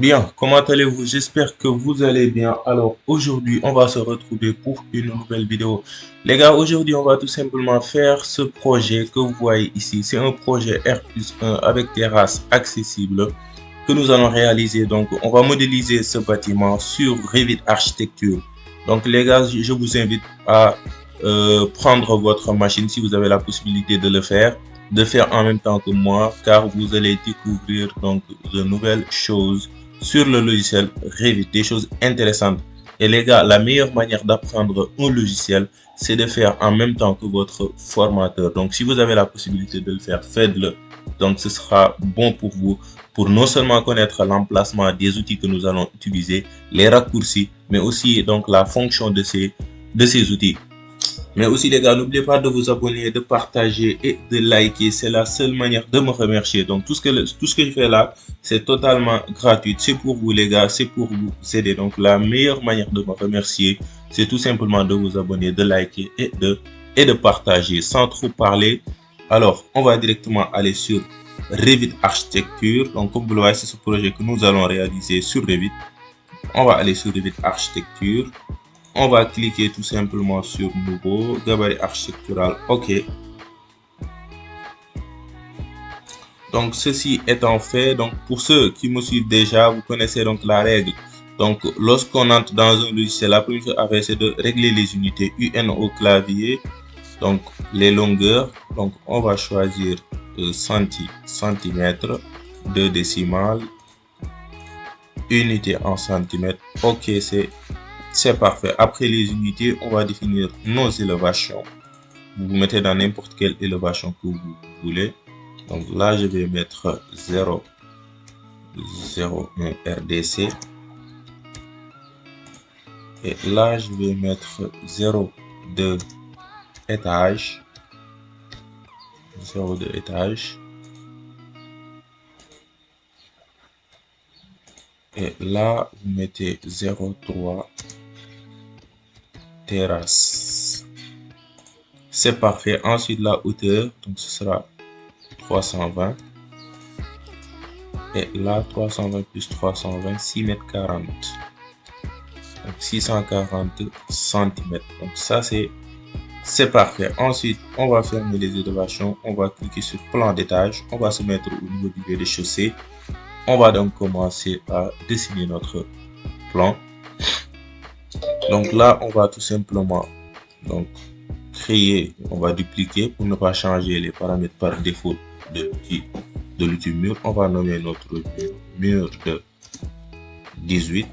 Bien, comment allez-vous? J'espère que vous allez bien. Alors aujourd'hui, on va se retrouver pour une nouvelle vidéo. Les gars, aujourd'hui, on va tout simplement faire ce projet que vous voyez ici. C'est un projet R+1 avec terrasse accessible que nous allons réaliser. Donc, on va modéliser ce bâtiment sur Revit Architecture. Donc, les gars, je vous invite à prendre votre machine si vous avez la possibilité de faire en même temps que moi, car vous allez découvrir donc de nouvelles choses sur le logiciel Revit, des choses intéressantes. Et les gars, la meilleure manière d'apprendre un logiciel, c'est de faire en même temps que votre formateur. Donc, si vous avez la possibilité de le faire, faites-le. Donc, ce sera bon pour vous, pour non seulement connaître l'emplacement des outils que nous allons utiliser, les raccourcis, mais aussi donc la fonction de ces outils. Mais aussi les gars, n'oubliez pas de vous abonner, de partager et de liker. C'est la seule manière de me remercier. Donc tout ce que je fais là, c'est totalement gratuit. C'est pour vous les gars, c'est pour vous aider. Donc la meilleure manière de me remercier, c'est tout simplement de vous abonner, de liker et de partager. Sans trop parler, alors on va directement aller sur Revit Architecture. Donc comme vous le voyez, c'est ce projet que nous allons réaliser sur Revit. On va aller sur Revit Architecture. On va cliquer tout simplement sur Nouveau, gabarit architectural, OK. Donc, ceci étant fait, donc pour ceux qui me suivent déjà, vous connaissez donc la règle. Donc, lorsqu'on entre dans un logiciel, la première chose à faire, c'est de régler les unités UN au clavier. Donc, les longueurs. Donc, on va choisir centimètres, 2 décimales, unité en centimètres. OK, c'est parfait. Après les unités, on va définir nos élévations. Vous vous mettez dans n'importe quelle élévation que vous voulez. Donc là, je vais mettre 0,01 RDC. Et là, je vais mettre 0,2 étage. 0,2 étage. Et là, vous mettez 0,3 terrasse. C'est parfait. Ensuite, la hauteur, donc ce sera 320. Et là, 320 plus 320, 6 mètres 40. Donc 640 centimètres. Donc ça, c'est parfait. Ensuite, on va fermer les élévations. On va cliquer sur plan d'étage. On va se mettre au niveau du rez-de-chaussée. On va donc commencer à dessiner notre plan. Donc là, on va tout simplement donc créer, on va dupliquer pour ne pas changer les paramètres par défaut de l'outil mur. On va nommer notre mur de 18.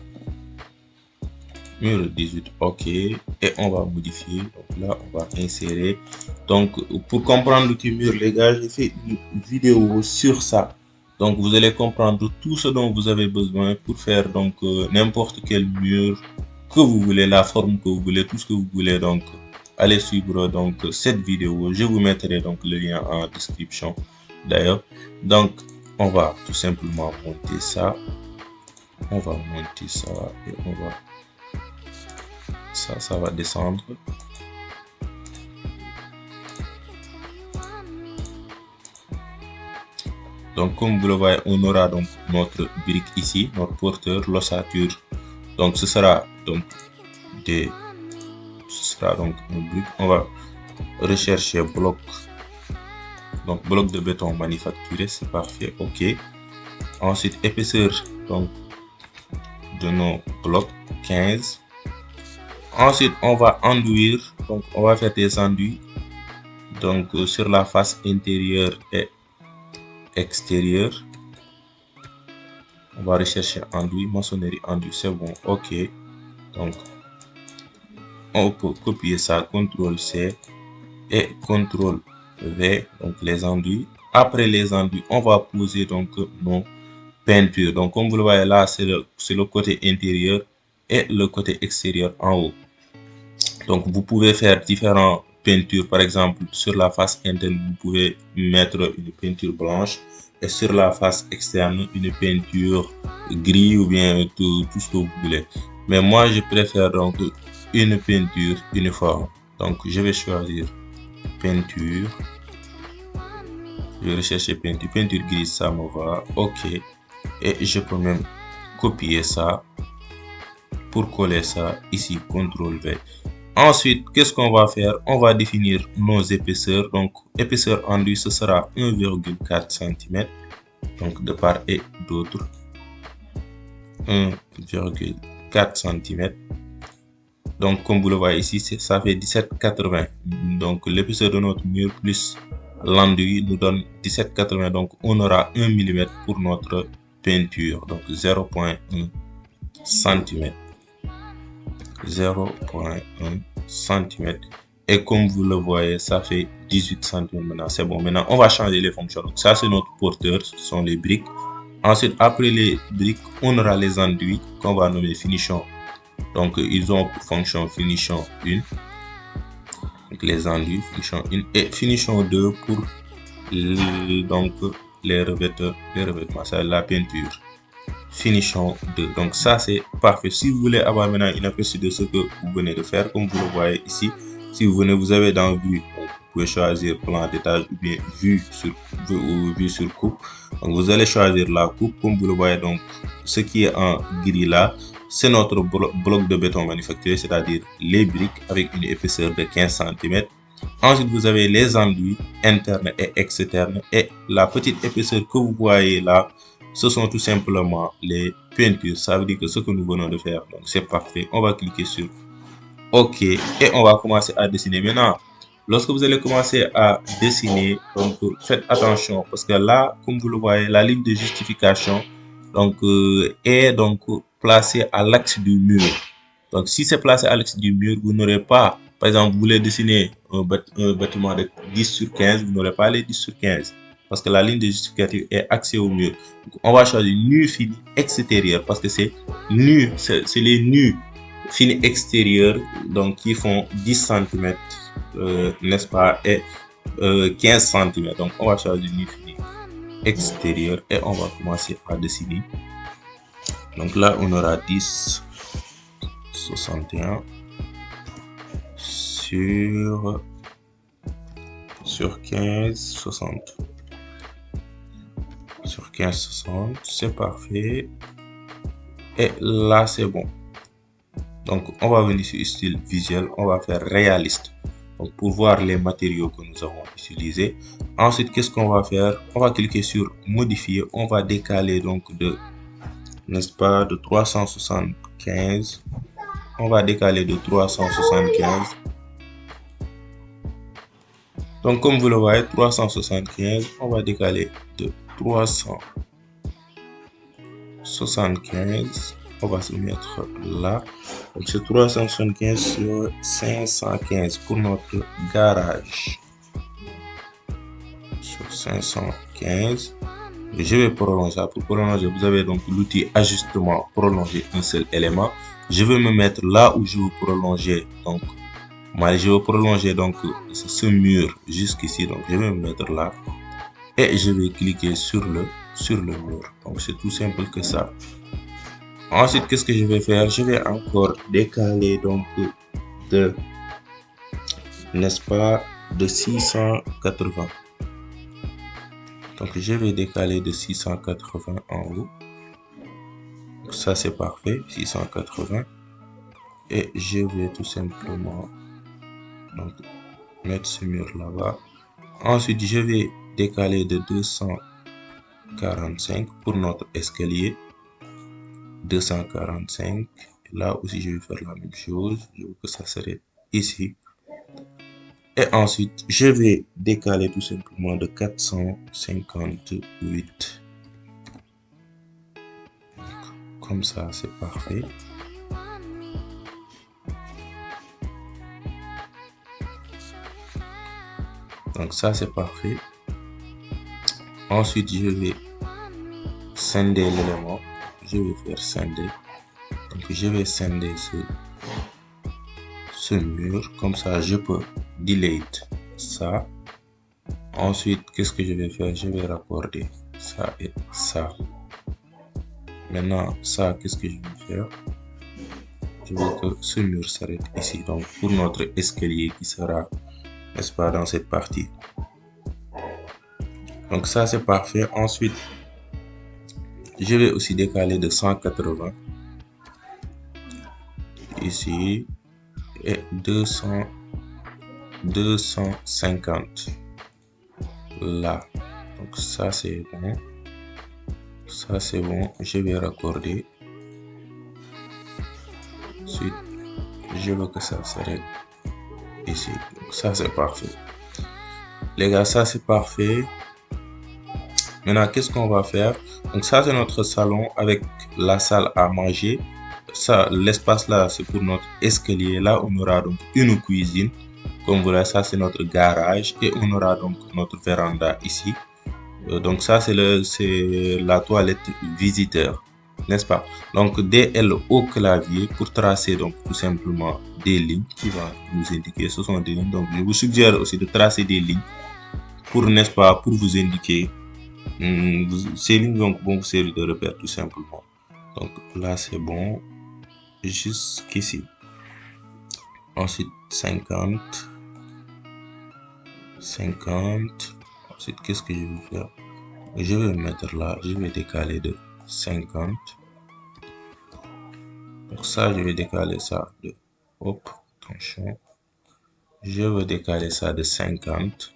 Mur de 18, OK. Et on va modifier. Donc là, on va insérer. Donc, pour comprendre l'outil mur, les gars, j'ai fait une vidéo sur ça. Donc, vous allez comprendre tout ce dont vous avez besoin pour faire donc n'importe quel mur que vous voulez, la forme que vous voulez, tout ce que vous voulez. Donc, allez suivre donc cette vidéo. Je vous mettrai donc le lien en description d'ailleurs. Donc, on va tout simplement monter ça. On va monter ça et on va... Ça va descendre. Donc, comme vous le voyez, on aura donc notre brique ici, notre porteur, l'ossature. Donc, ce sera donc un brique. On va rechercher bloc. Donc, bloc de béton manufacturé, c'est parfait. OK. Ensuite, épaisseur donc de nos blocs, 15. Ensuite, on va enduire. Donc, on va faire des enduits. Donc, sur la face intérieure et extérieure. On va rechercher enduit, maçonnerie enduit, c'est bon. OK. Donc, on peut copier ça, CTRL C et CTRL V, donc les enduits. Après les enduits, on va poser donc nos peintures. Donc, comme vous le voyez là, c'est le côté intérieur et le côté extérieur en haut. Donc, vous pouvez faire différentes peintures. Par exemple, sur la face interne, vous pouvez mettre une peinture blanche et sur la face externe, une peinture gris ou bien tout ce que vous voulez. Mais moi, je préfère donc une peinture uniforme. Donc, je vais choisir peinture. Je vais rechercher peinture grise, ça me va. OK. Et je peux même copier ça pour coller ça ici, CTRL V. Ensuite, qu'est-ce qu'on va faire? On va définir nos épaisseurs. Donc, épaisseur enduit, ce sera 1,4 cm. Donc, de part et d'autre, 1,4 cm. Donc, comme vous le voyez ici, ça fait 17,80. Donc, l'épaisseur de notre mur plus l'enduit nous donne 17,80. Donc, on aura 1 mm pour notre peinture. Donc, 0,1 cm. 0,1 cm. Et comme vous le voyez, ça fait 18 cm maintenant. C'est bon. Maintenant, on va changer les fonctions. Donc, ça, c'est notre porteur. Ce sont les briques. Ensuite, après les briques, on aura les enduits qu'on va nommer finition. Donc, ils ont pour fonction finition 1. Donc, les enduits, finition 1. Et finition 2 pour les revêtements. C'est la peinture. Finition 2. Donc, ça, c'est parfait. Si vous voulez avoir maintenant une aperçu de ce que vous venez de faire, comme vous le voyez ici, si vous venez, vous avez dans vue, vous pouvez choisir plan d'étage ou bien vue sur coupe. Donc, vous allez choisir la coupe, comme vous le voyez. Donc, ce qui est en gris là, c'est notre bloc de béton manufacturé, c'est-à-dire les briques avec une épaisseur de 15 cm. Ensuite, vous avez les enduits internes et externes. Et la petite épaisseur que vous voyez là, ce sont tout simplement les peintures. Ça veut dire que ce que nous venons de faire, donc c'est parfait. On va cliquer sur OK et on va commencer à dessiner. Maintenant, lorsque vous allez commencer à dessiner, donc faites attention parce que là, comme vous le voyez, la ligne de justification est donc placée à l'axe du mur. Donc, si c'est placé à l'axe du mur, vous n'aurez pas, par exemple, vous voulez dessiner un bâtiment de 10 sur 15, vous n'aurez pas les 10 sur 15. Parce que la ligne de justificative est axée au mur. Donc, on va choisir nu fini extérieur parce que c'est nu, c'est les nus finis extérieurs donc qui font 10 cm, n'est-ce pas, et 15 cm. Donc, on va choisir nu fini extérieur et on va commencer à dessiner. Donc là, on aura 10, 61 sur 15, 60. Sur 15, 60, c'est parfait. Et là, c'est bon. Donc, on va venir sur style visuel, on va faire réaliste. Donc, pour voir les matériaux que nous avons utilisés. Ensuite, qu'est-ce qu'on va faire? On va cliquer sur modifier. On va décaler donc de, n'est-ce pas, de 375. On va décaler de 375. Donc, comme vous le voyez, 375, on va décaler de 375. On va se mettre là. Donc, c'est 375 sur 515 pour notre garage. Sur 515. Je vais prolonger ça. Pour prolonger, vous avez donc l'outil ajustement, prolonger un seul élément. Je vais me mettre là où je veux prolonger. Donc, moi, je veux prolonger donc ce mur jusqu'ici. Donc, je vais me mettre là. Et je vais cliquer sur le mur. Donc, c'est tout simple que ça. Ensuite, qu'est-ce que je vais faire? Je vais encore décaler donc de, n'est-ce pas, de 680. Donc, je vais décaler de 680 en haut. Donc, ça, c'est parfait, 680. Et je vais tout simplement donc, mettre ce mur là-bas. Ensuite, je vais décaler de 245 pour notre escalier. 245. Là aussi, je vais faire la même chose. Je veux que ça s'arrête ici. Et ensuite, je vais décaler tout simplement de 458. Comme ça, c'est parfait. Donc ça, c'est parfait. Ensuite, je vais scinder l'élément. Je vais faire scinder. Donc, je vais scinder ce mur. Comme ça, je peux delete ça. Ensuite, qu'est-ce que je vais faire? Je vais raccorder ça et ça. Maintenant, ça, qu'est-ce que je vais faire? Je veux que ce mur s'arrête ici. Donc, pour notre escalier qui sera, n'est-ce pas, dans cette partie. Donc, ça, c'est parfait. Ensuite, Je vais aussi décaler de 180 ici et 250 là. Donc ça c'est bon. Ça c'est bon. Je vais raccorder. Ensuite, je veux que ça s'arrête ici. Donc ça c'est parfait. Les gars, ça c'est parfait. Maintenant, qu'est-ce qu'on va faire? Donc ça c'est notre salon avec la salle à manger. Ça, l'espace là, c'est pour notre escalier. Là, on aura donc une cuisine. Comme vous voyez, ça c'est notre garage et on aura donc notre véranda ici. Donc ça c'est la toilette visiteur, n'est-ce pas? Donc DL au clavier pour tracer donc tout simplement des lignes qui vont nous indiquer. Ce sont des lignes. Donc je vous suggère aussi de tracer des lignes pour, n'est-ce pas, pour vous indiquer. Ces lignes donc vont vous servir de repère tout simplement. Donc là c'est bon jusqu'ici. Ensuite 50. Ensuite qu'est-ce que je vais faire? Je vais mettre là, je vais décaler de 50. Donc ça, je vais décaler ça de, hop, attention. Je vais décaler ça de 50.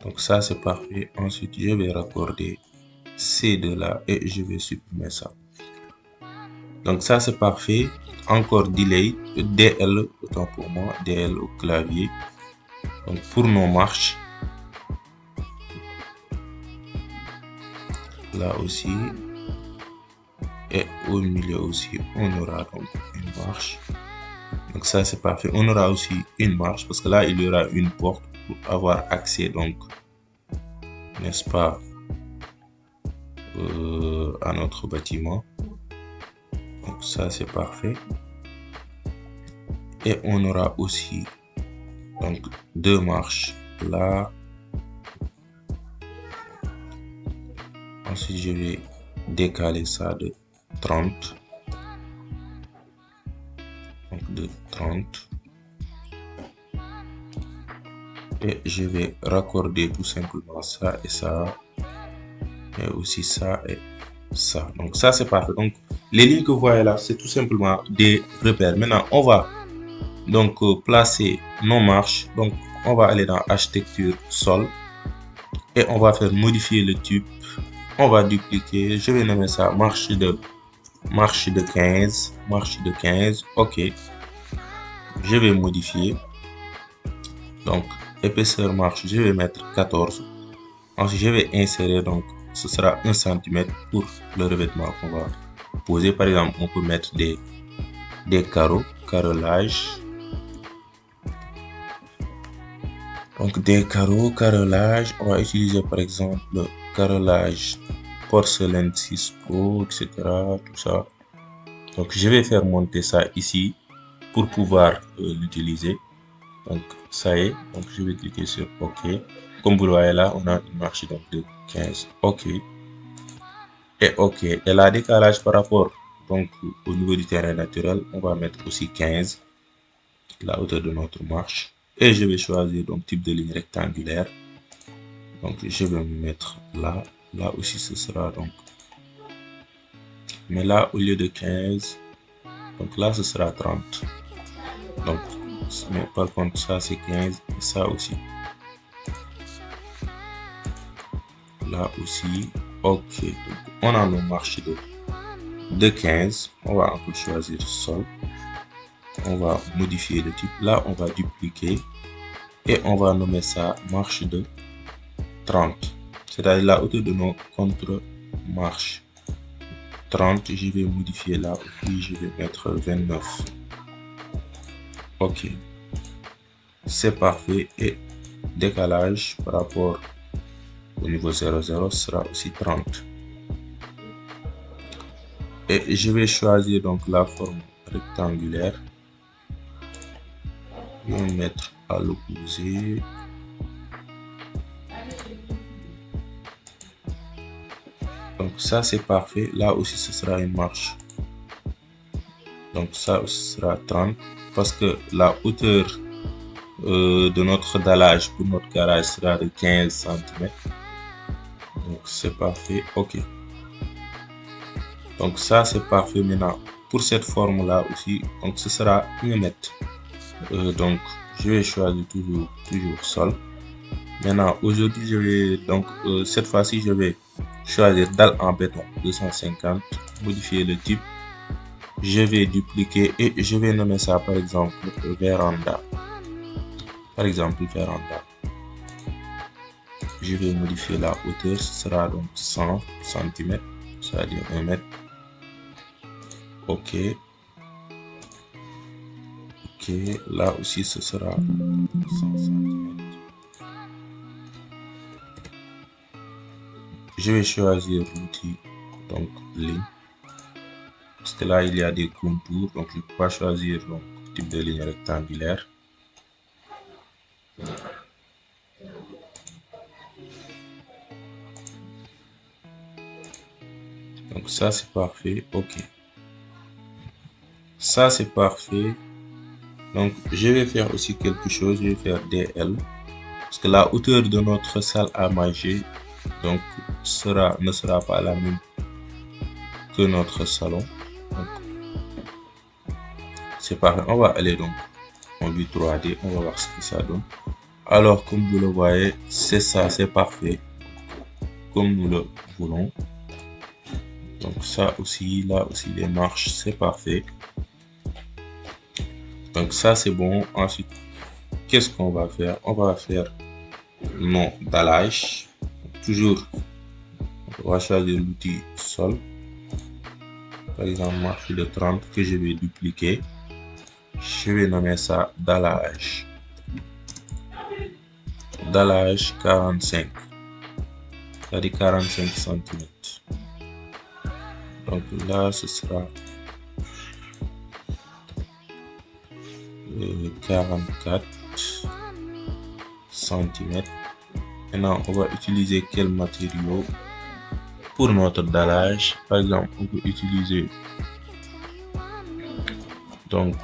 Donc ça, c'est parfait. Ensuite, je vais raccorder ces deux là et je vais supprimer ça. Donc ça, c'est parfait. Encore delay, DL, autant pour moi, DL au clavier. Donc pour nos marches. Là aussi. Et au milieu aussi, on aura donc une marche. Donc ça, c'est parfait. On aura aussi une marche parce que là, il y aura une porte pour avoir accès, donc, n'est-ce pas, à notre bâtiment. Donc ça, c'est parfait. Et on aura aussi donc deux marches là. Ensuite, je vais décaler ça de 30. Donc de 30. Et je vais raccorder tout simplement ça et ça. Et aussi ça et ça. Donc ça c'est parfait. Donc les lignes que vous voyez là, c'est tout simplement des repères. Maintenant, on va donc placer nos marches. Donc on va aller dans architecture sol. Et on va faire modifier le tube. On va dupliquer. Je vais nommer ça marche de 15. Marche de 15. OK. Je vais modifier. Donc épaisseur marche, je vais mettre 14. Ensuite, je vais insérer, donc ce sera 1 cm pour le revêtement qu'on va poser. Par exemple, on peut mettre des carreaux, carrelage. Donc des carreaux, carrelage. On va utiliser par exemple le carrelage porcelaine 6 Pro, etc. Tout ça. Donc je vais faire monter ça ici pour pouvoir l'utiliser. Donc ça y est, donc je vais cliquer sur OK. Comme vous le voyez là, on a une marche donc de 15. OK. Et OK. Et la décalage par rapport donc au niveau du terrain naturel, on va mettre aussi 15, la hauteur de notre marche. Et je vais choisir donc type de ligne rectangulaire. Donc je vais me mettre là. Là aussi ce sera donc. Mais là au lieu de 15, donc là ce sera 30. Donc mais par contre ça c'est 15 et ça aussi. Là aussi. OK. Donc on a nos marches de 15. On va encore choisir sol. On va modifier le type. Là on va dupliquer. Et on va nommer ça marche de 30. C'est-à-dire la hauteur de nos contre-marches. 30. Je vais modifier là. Puis je vais mettre 29. OK. C'est parfait. Et décalage par rapport au niveau 00 sera aussi 30. Et je vais choisir donc la forme rectangulaire. Je vais mettre à l'opposé. Donc ça c'est parfait. Là aussi ce sera une marche. Donc ça ce sera 30 parce que la hauteur de notre dallage pour notre garage sera de 15 cm. Donc c'est parfait. OK. Donc ça c'est parfait. Maintenant pour cette forme là aussi, donc ce sera 1 mètre. Donc je vais choisir toujours sol. Maintenant aujourd'hui je vais donc cette fois-ci je vais choisir dalle en béton 250, modifier le type, je vais dupliquer et je vais nommer ça par exemple véranda. Je vais modifier la hauteur, ce sera donc 100 cm, c'est-à-dire 1 mètre. Ok, là aussi ce sera 100 cm. Je vais choisir l'outil donc ligne, parce que là il y a des contours, donc je ne peux pas choisir donc type de ligne rectangulaire. Donc ça c'est parfait. Ok, ça c'est parfait. Donc je vais faire aussi quelque chose, je vais faire DL, parce que la hauteur de notre salle à manger donc ne sera pas la même que notre salon. C'est parfait. On va aller donc en vue 3D, on va voir ce que ça donne. Alors comme vous le voyez, c'est ça, c'est parfait comme nous le voulons. Donc ça aussi, là aussi les marches, c'est parfait. Donc ça c'est bon. Ensuite, qu'est-ce qu'on va faire? On va faire non dallage. Toujours, on va choisir l'outil sol. Par exemple, marche de 30 que je vais dupliquer. Je vais nommer ça dallage. Dallage 45. C'est-à-dire 45 cm. Donc là, ce sera 44 cm. Maintenant, on va utiliser quel matériau pour notre dallage? Par exemple, on peut utiliser donc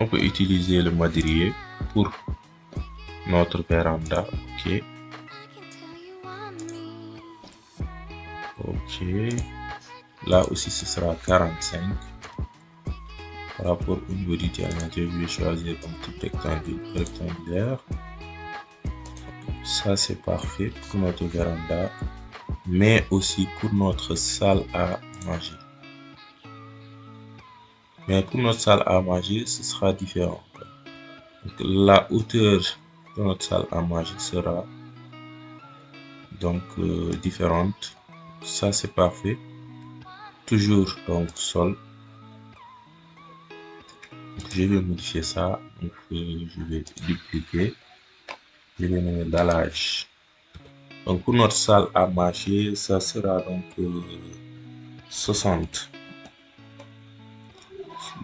le madrier pour notre véranda. Ok, là aussi ce sera 45. Par rapport au niveau du diamètre, je vais choisir un type rectangulaire. Ça c'est parfait pour notre véranda, mais aussi pour notre salle à manger. Mais pour notre salle à manger, ce sera différent. Donc, la hauteur de notre salle à manger sera donc différente. Ça c'est parfait. Toujours donc sol. Donc, je vais modifier ça. Donc je vais dupliquer. Je vais nommer dallage. Donc pour notre salle à manger, ça sera donc 60.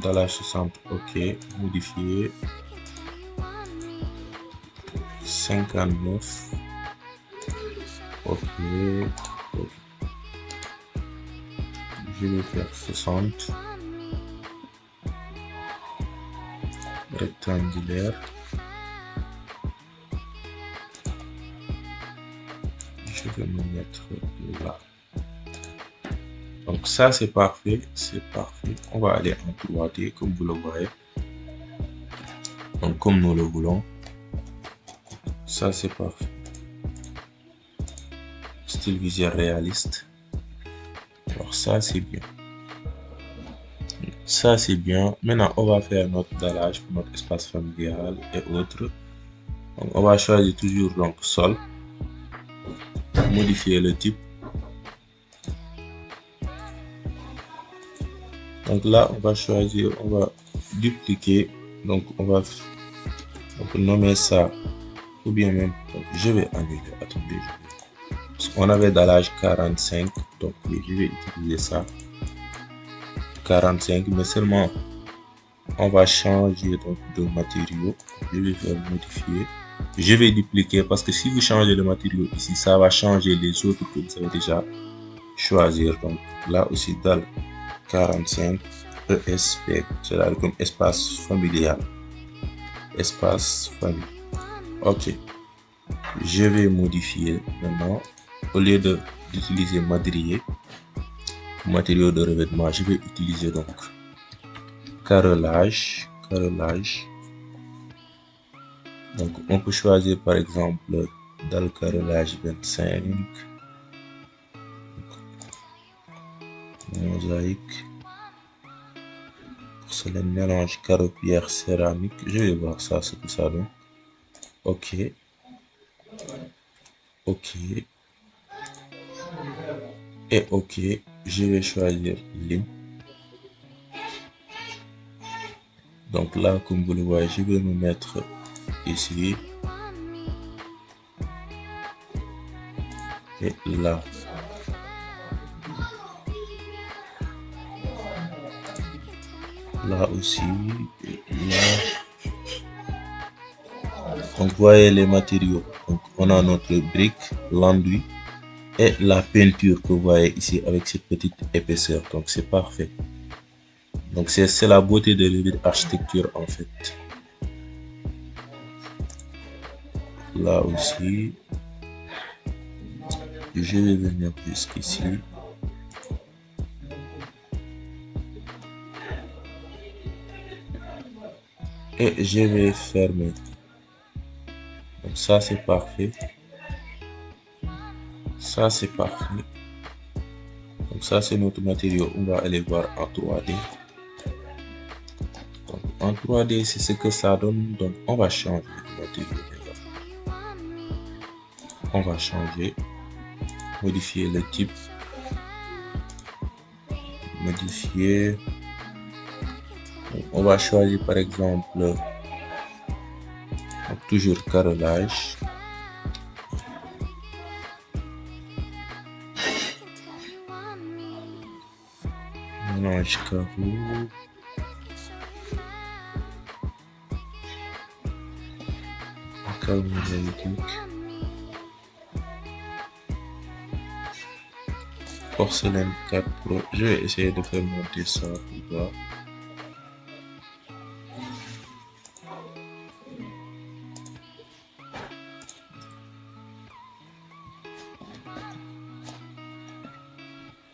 Dallage 60. Ok. Modifier. 59. Ok. Je vais faire 60. Rectangulaire. Je vais me mettre là. Donc ça c'est parfait, On va aller en 3D comme vous le voyez. Donc comme nous le voulons. Ça c'est parfait. Style visuel réaliste. Alors ça c'est bien. Ça c'est bien. Maintenant on va faire notre dallage pour notre espace familial et autres. Donc on va choisir toujours donc sol. Modifier le type. Donc là on va choisir, on va dupliquer. Donc on va nommer ça, ou bien même, donc je vais annuler. Attendez, parce qu'on avait dallage 45, donc oui, je vais utiliser ça 45, mais seulement on va changer donc de matériau. Je vais faire modifier, je vais dupliquer, parce que si vous changez le matériau ici, ça va changer les autres que vous avez déjà choisir. Donc là aussi dalle 45 ESP, c'est-à-dire comme espace familial, espace famille. Ok, je vais modifier maintenant. Au lieu d'utiliser madrier, matériaux de revêtement, je vais utiliser donc carrelage. Donc on peut choisir par exemple dalle carrelage 25, mosaïque, porcelaine, mélange carreau pierre céramique. Je vais voir ça, ce que ça donne. Ok, et ok, je vais choisir ligne. Donc là, comme vous le voyez, je vais me mettre ici et là. Là aussi, et là. Donc voyez les matériaux. Donc on a notre brique, l'enduit et la peinture que vous voyez ici avec cette petite épaisseur. Donc c'est parfait. Donc c'est la beauté de l'architecture en fait. Là aussi, je vais venir jusqu'ici. Et je vais fermer. Donc ça c'est parfait. Ça c'est parfait. Donc ça c'est notre matériau. On va aller voir en 3D. Donc en 3D c'est ce que ça donne. Donc on va changer le matériau. On va changer. Modifier le type. Modifier. Donc, on va choisir par exemple donc, toujours carrelage. Mélange carreau. Carreau mosaïque. Porcelaine 4 Pro. Je vais essayer de faire monter ça pour voir.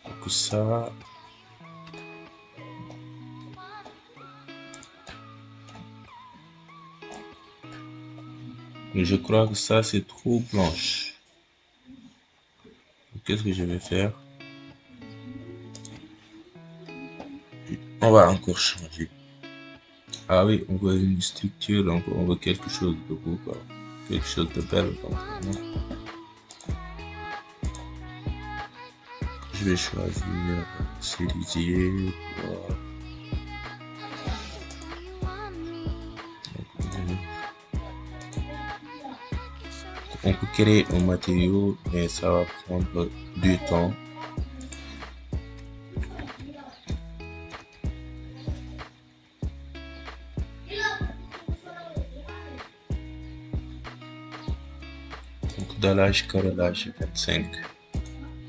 Donc ça. Mais je crois que ça c'est trop blanche. Qu'est-ce que je vais faire? On va encore changer. Ah oui, on veut une structure, donc on veut quelque chose de beau, quoi. Quelque chose de belle. Donc, je vais choisir cerisier. Voilà. On peut créer un matériau, mais ça va prendre du temps. Donc, dallage, carrelage 25.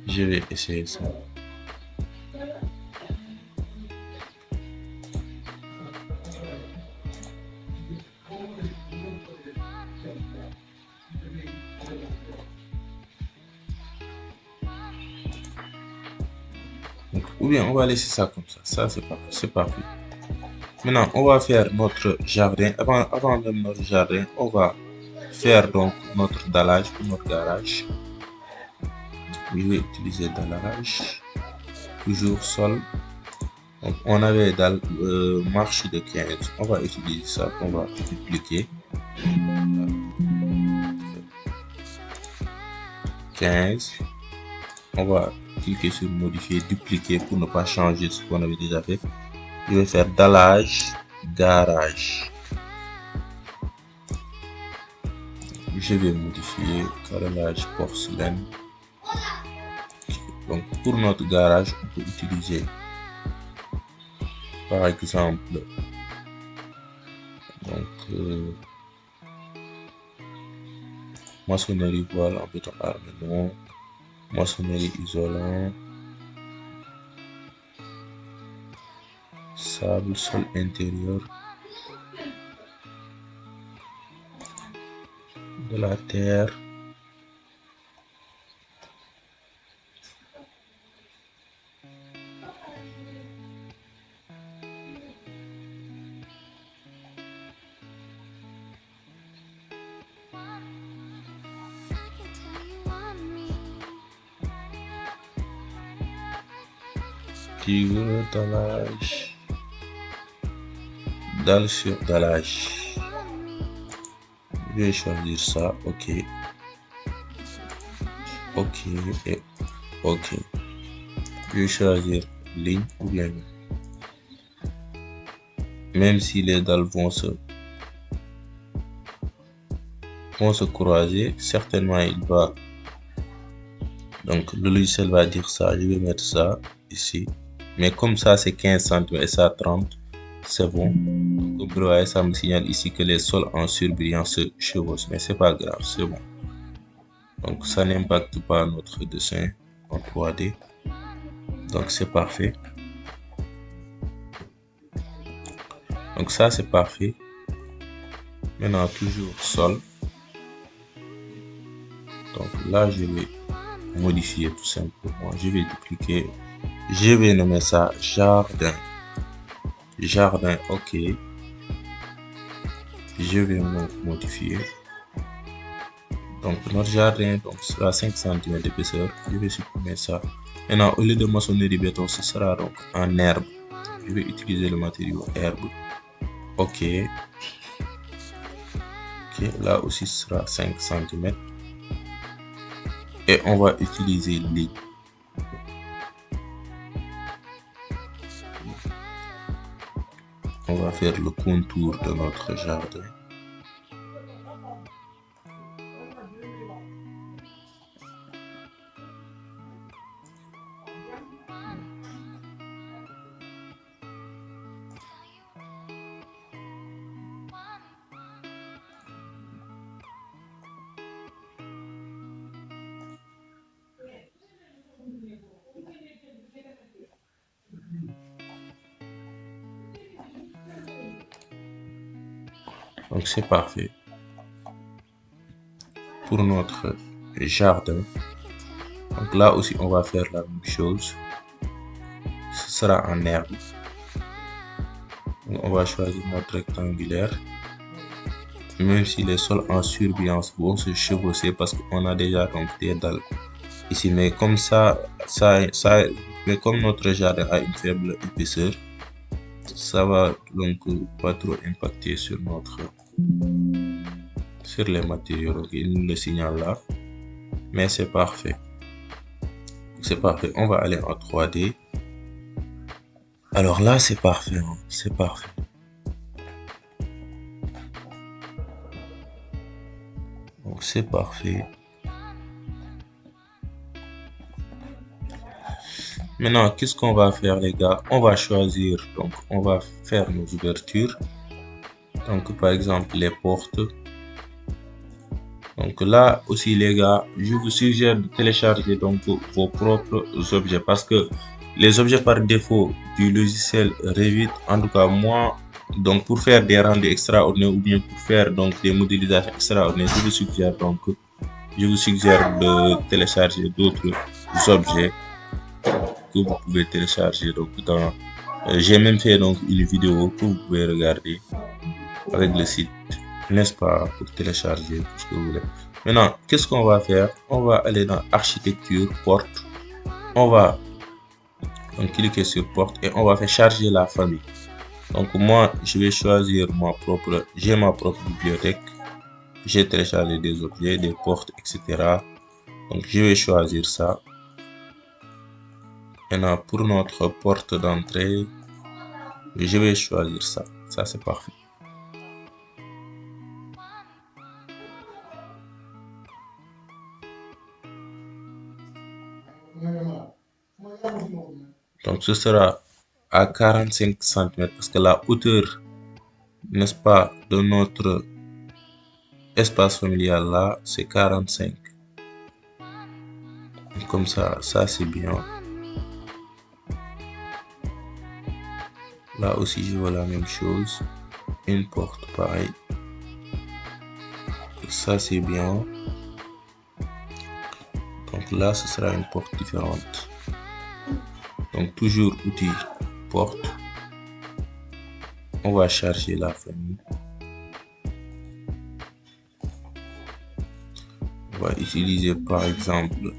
Je vais essayer ça. Donc, ou bien on va laisser ça comme ça. Ça, c'est parfait. Maintenant, on va faire notre jardin. Avant même notre jardin, on va faire donc notre dallage pour notre garage. Je vais utiliser dallage. Toujours sol. Donc, on avait dans marche de 15. On va utiliser ça. On va dupliquer. 15. On va cliquer sur modifier, dupliquer pour ne pas changer ce qu'on avait déjà fait. Je vais faire dallage, garage. Je vais modifier carrelage porcelaine. Donc pour notre garage, on peut utiliser par exemple donc maçonnerie voile en béton armé, non, maçonnerie isolant, sable, sol intérieur, de la terre, tigre, dallage, dalle sur dallage. Je vais choisir ça, ok, ok et ok. Je vais choisir ligne ou bien même si les dalles vont se croiser, certainement il va, donc le logiciel va dire ça, je vais mettre ça ici, mais comme ça c'est 15 cm et ça 30, c'est bon. Donc, comme vous voyez, ça me signale ici que les sols en surbrillant se chevauchent, mais c'est pas grave, c'est bon. Donc ça n'impacte pas notre dessin en 3D, donc c'est parfait. Donc ça c'est parfait. Maintenant toujours sol. Donc là je vais modifier tout simplement. Je vais dupliquer. Je vais nommer ça jardin. Jardin, ok. Je vais modifier. Donc notre jardin donc sera 5 cm d'épaisseur. Je vais supprimer ça. Maintenant au lieu de maçonnerie béton, ce sera donc en herbe. Je vais utiliser le matériau herbe. Ok. Ok, là aussi ce sera 5 cm. Et on va utiliser ligne. On va faire le contour de notre jardin. Donc c'est parfait pour notre jardin. Donc là aussi on va faire la même chose. Ce sera en herbe. Donc, on va choisir notre rectangulaire. Même si les sols en surbrillance vont se chevaucher parce qu'on a déjà donc des dalles ici. Mais comme mais comme notre jardin a une faible épaisseur, ça va donc pas trop impacter sur les matériaux. Donc il nous le signale là. Mais c'est parfait. C'est parfait. On va aller en 3D. Alors là, c'est parfait. Hein. C'est parfait. Donc c'est parfait. Maintenant, qu'est-ce qu'on va faire, les gars? On va choisir. Donc, on va faire nos ouvertures. Donc, par exemple, les portes. Donc là aussi, les gars, je vous suggère de télécharger donc vos propres objets parce que les objets par défaut du logiciel Revit, en tout cas moi, donc pour faire des rendus extraordinaires ou bien pour faire donc des modélisations extraordinaires, je vous suggère de télécharger d'autres objets que vous pouvez télécharger donc dans j'ai même fait donc une vidéo que vous pouvez regarder avec le site, n'est-ce pas, pour télécharger tout ce que vous voulez. Maintenant, qu'est-ce qu'on va faire? On va aller dans architecture, porte. On va donc cliquer sur porte et on va faire charger la famille. Donc moi, je vais choisir j'ai ma propre bibliothèque. J'ai téléchargé des objets, des portes, etc. Donc je vais choisir ça. Maintenant, pour notre porte d'entrée, je vais choisir ça. Ça, c'est parfait. Donc ce sera à 45 cm parce que la hauteur, n'est-ce pas, de notre espace familial là, c'est 45. Comme ça c'est bien. Là aussi je vois la même chose. Une porte pareil. Ça c'est bien. Donc là ce sera une porte différente. Donc toujours outil porte. On va charger la famille. On va utiliser par exemple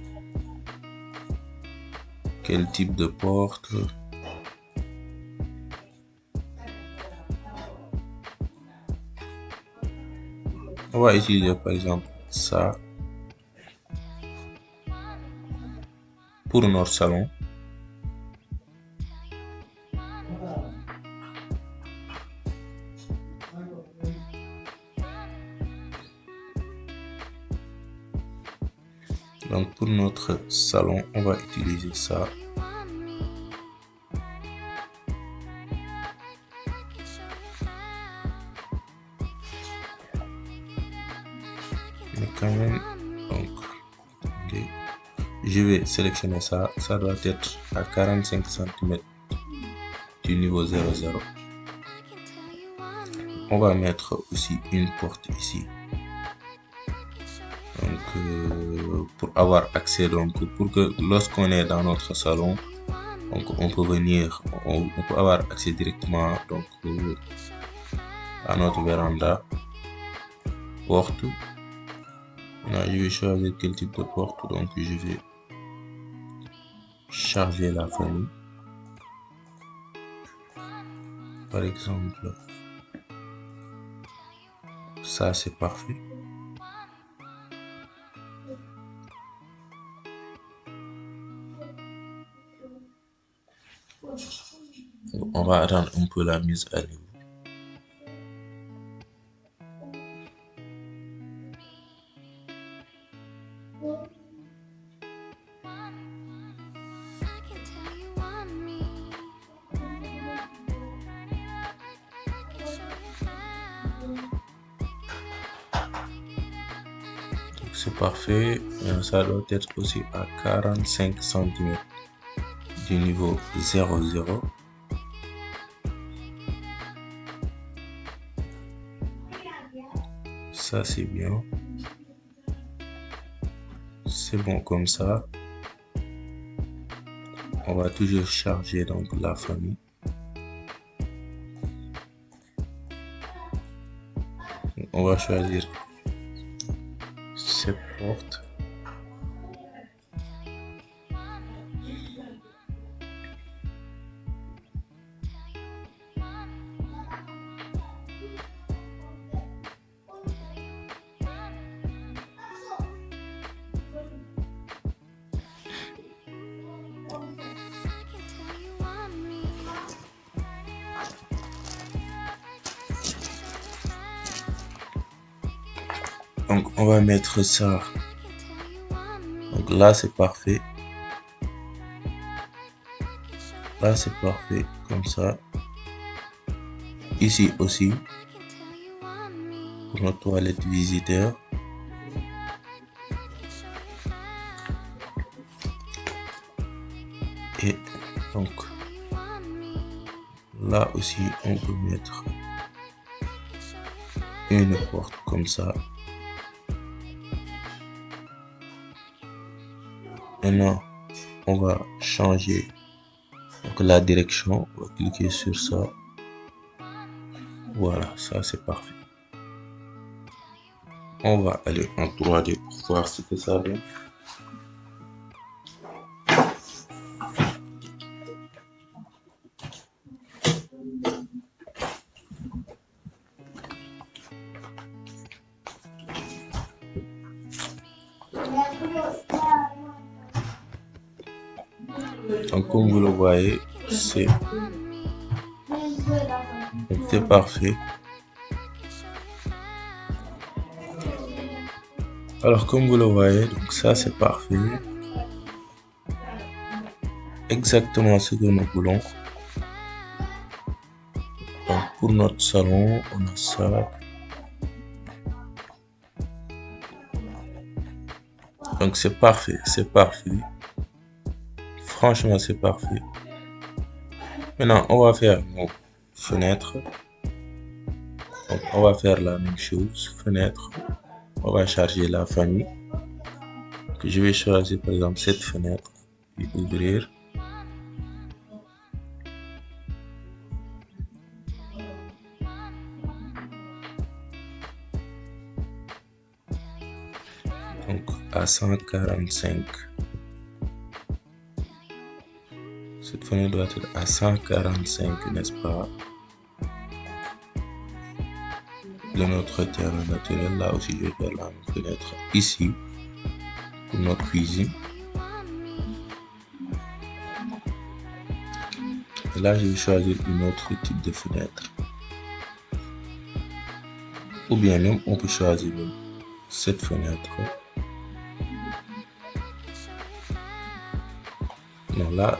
quel type de porte. On va utiliser par exemple ça pour notre salon. Donc pour notre salon, on va utiliser ça. Mais quand même, donc, okay. Je vais sélectionner ça. Ça doit être à 45 cm du niveau 00. On va mettre aussi une porte ici. Donc, pour avoir accès, donc, pour que lorsqu'on est dans notre salon, donc, on peut venir, on peut avoir accès directement, donc, à notre véranda. Porte. Maintenant, je vais choisir quel type de porte, donc, je vais charger la famille. Par exemple, ça c'est parfait. On va attendre un peu la mise à niveau. C'est parfait. Ça doit être aussi à 45 cm du niveau 00. Ça c'est bien. C'est bon comme ça. On va toujours charger donc la famille. On va choisir cette porte. Donc on va mettre ça. Donc là c'est parfait. Là c'est parfait comme ça. Ici aussi pour notre toilette visiteur. Et donc là aussi on peut mettre une porte comme ça. Maintenant on va changer donc la direction. On va cliquer sur ça. Voilà, ça c'est parfait. On va aller en 3D pour voir ce que ça donne. Donc comme vous le voyez, c'est parfait. Alors comme vous le voyez, donc ça c'est parfait. Exactement ce que nous voulons. Donc pour notre salon, on a ça. Donc c'est parfait, c'est parfait. Franchement, c'est parfait. Maintenant, on va faire nos fenêtres. Donc, on va faire la même chose. Fenêtre. On va charger la famille. Donc, je vais choisir par exemple cette fenêtre et ouvrir. Donc à 145. Cette fenêtre doit être à 145, n'est-ce pas? de notre terrain naturel. Là aussi, je vais faire la même fenêtre ici pour notre cuisine. Et là, je vais choisir une autre type de fenêtre. Ou bien même, on peut choisir même cette fenêtre. Non, là,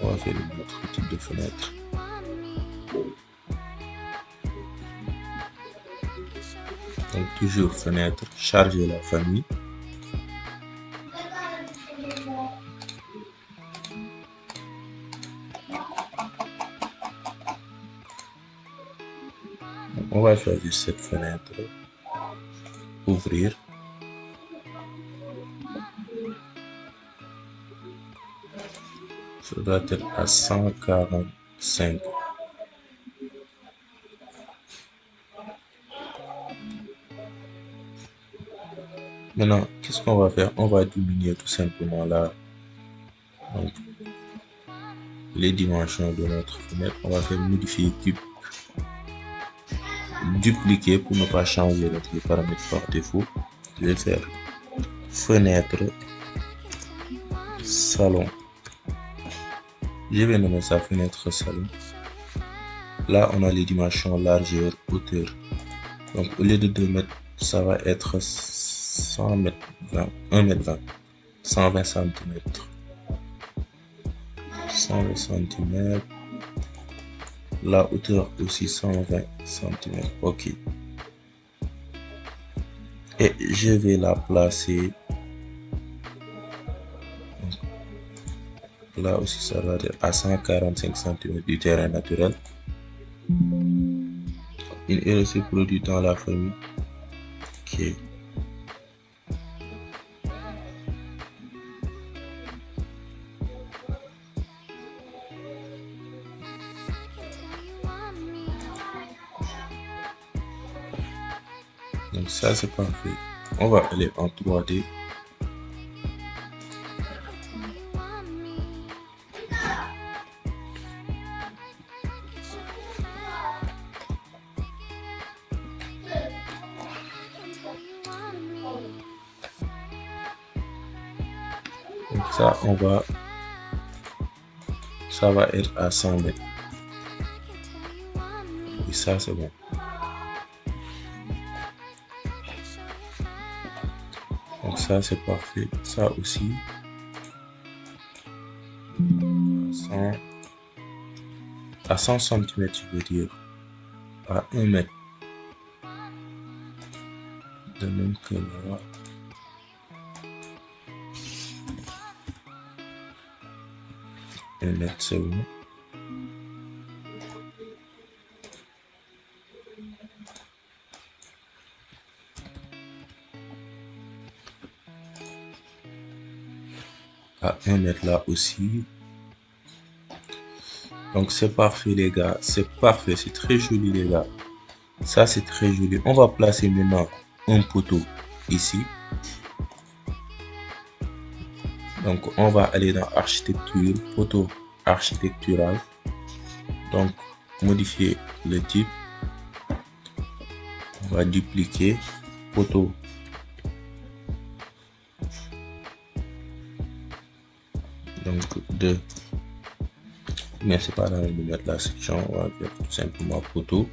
on va faire une autre type de fenêtre. Donc, toujours fenêtre, charger la famille. Donc, on va choisir cette fenêtre. Ouvrir. Ça doit être à 145. Maintenant, qu'est-ce qu'on va faire? On va diminuer tout simplement là, donc, les dimensions de notre fenêtre. On va faire modifier dupliquer pour ne pas changer les paramètres par défaut. Je vais faire fenêtre salon. Je vais nommer ça fenêtre salon. Là, on a les dimensions largeur, hauteur. Donc, au lieu de 2 mètres, ça va être 100 mètres 20, 1 mètre 20, 120 cm. 120 cm. La hauteur aussi 120 cm. Ok. Et je vais la placer. Là aussi, ça va être à 145 cm du terrain naturel. Une erreur se produit dans la famille. Ok. Donc ça, c'est parfait. On va aller en 3D. Donc ça va être à 100 mètres. Et ça, c'est bon. Donc ça, c'est parfait. Ça aussi. À 100 cm, je veux dire. À 1 mètre. De même que là. Un mètre, c'est bon. À 1 mètre là aussi. Donc c'est parfait les gars, c'est parfait, c'est très joli les gars. Ça c'est très joli. On va placer maintenant un poteau ici. Donc on va aller dans architecture, poteau architectural. Donc modifier le type. On va dupliquer poteau. Donc 2. Mais c'est pas la même de mettre la section, on va faire tout simplement poteau.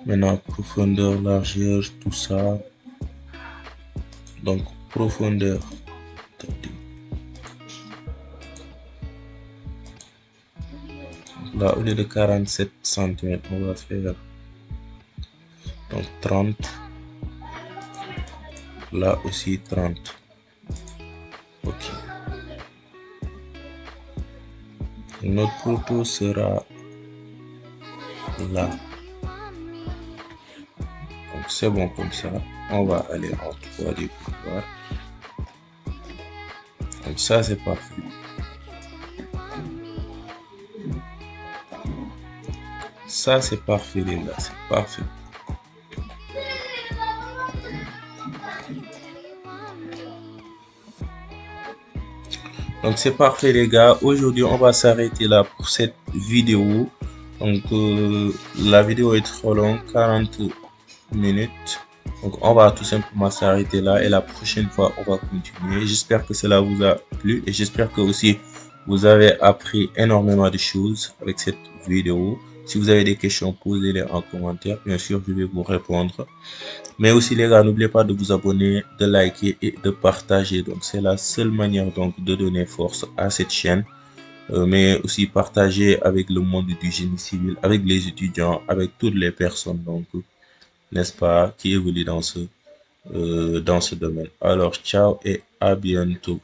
Maintenant profondeur, largeur, tout ça. Donc profondeur. Là, au lieu de 47 cm, on va faire donc 30. Là aussi 30. Ok. Notre poteau sera là. Donc c'est bon comme ça. On va aller en 3D pour voir. Donc ça c'est parfait. Ça c'est parfait les gars, c'est parfait. Donc c'est parfait les gars. Aujourd'hui on va s'arrêter là pour cette vidéo. Donc la vidéo est trop longue, 40 minutes. Donc on va tout simplement s'arrêter là et la prochaine fois on va continuer. J'espère que cela vous a plu et j'espère que aussi vous avez appris énormément de choses avec cette vidéo. Si vous avez des questions, posez-les en commentaire. Bien sûr, je vais vous répondre. Mais aussi les gars, n'oubliez pas de vous abonner, de liker et de partager. Donc c'est la seule manière donc de donner force à cette chaîne. Mais aussi partager avec le monde du génie civil, avec les étudiants, avec toutes les personnes donc n'est-ce pas, qui évoluent dans ce domaine. Alors ciao et à bientôt.